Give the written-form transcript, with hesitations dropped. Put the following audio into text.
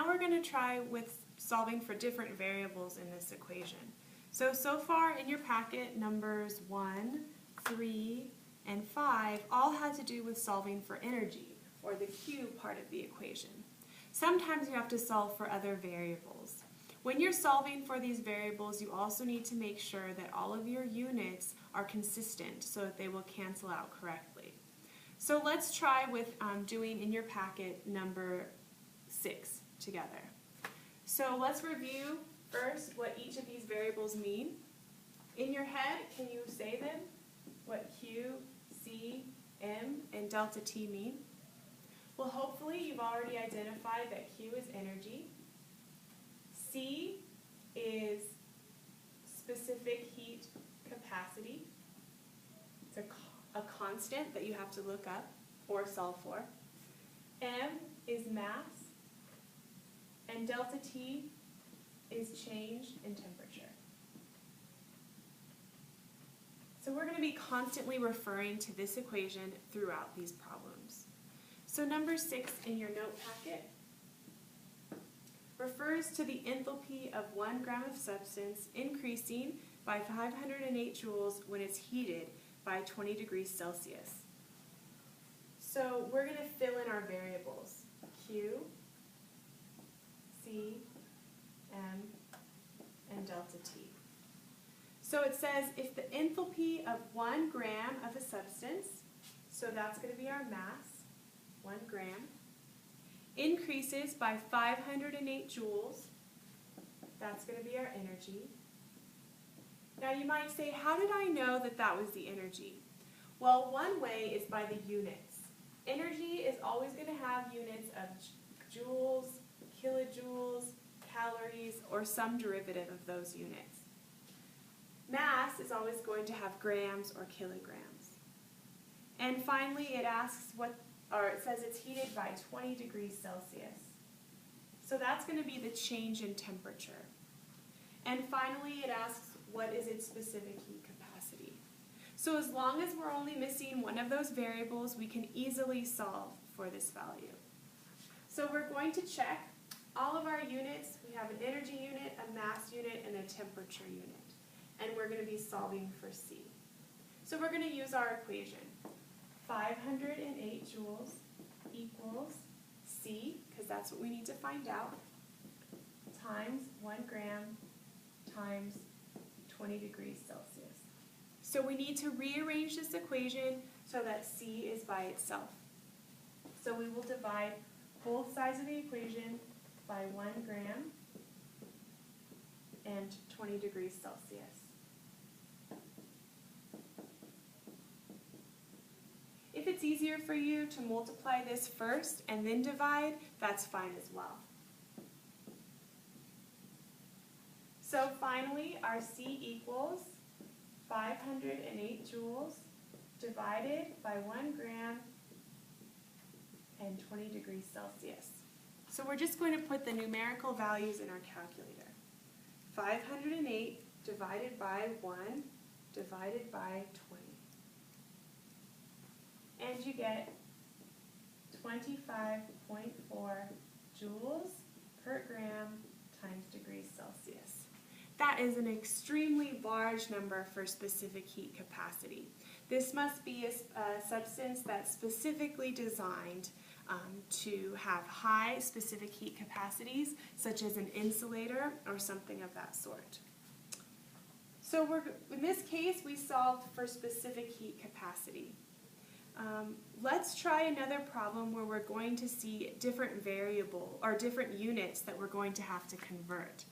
now we're going to try with solving for different variables in this equation. So far in your packet, numbers 1, 3, and 5 all had to do with solving for energy, or the Q part of the equation. Sometimes you have to solve for other variables. When you're solving for these variables, you also need to make sure that all of your units are consistent so that they will cancel out correctly. So let's try with doing in your packet number 6 together. So let's review first what each of these variables mean. In your head, can you say them? What Q, C, M, and delta T mean? Well, hopefully you've already identified that Q is energy, C is specific heat capacity. It's a constant that you have to look up or solve for. M is mass, and delta T is change in temperature. So we're going to be constantly referring to this equation throughout these problems. So number 6 in your note packet refers to the enthalpy of 1 gram of substance increasing by 508 joules when it's heated by 20 degrees Celsius. So we're going to fill in our variables, Q, C, M, and delta T. So it says if the enthalpy of 1 gram of a substance, so that's going to be our mass, 1 gram, increases by 508 joules, that's going to be our energy. Now you might say, how did I know that that was the energy? Well, one way is by the units. Energy is always going to have units of joules, kilojoules, calories, or some derivative of those units. Mass is always going to have grams or kilograms. And finally, it asks it says it's heated by 20 degrees Celsius. So that's going to be the change in temperature. And finally, it asks what is its specific heat capacity. So as long as we're only missing one of those variables, we can easily solve for this value. So we're going to check all of our units. We have an energy unit, a mass unit, and a temperature unit. And we're going to be solving for C. So we're going to use our equation. 508 joules equals C, because that's what we need to find out, times 1 gram times 20 degrees Celsius. So we need to rearrange this equation so that C is by itself. So we will divide both sides of the equation by 1 gram and 20 degrees Celsius. If it's easier for you to multiply this first and then divide, that's fine as well. So finally, our C equals 508 joules divided by 1 gram and 20 degrees Celsius. So we're just going to put the numerical values in our calculator. 508 divided by 1 divided by 20. And you get 25.4 joules per gram times degrees Celsius. That is an extremely large number for specific heat capacity. This must be a substance that's specifically designed to have high specific heat capacities, such as an insulator or something of that sort. So in this case, we solved for specific heat capacity. Let's try another problem where we're going to see different variable or different units that we're going to have to convert.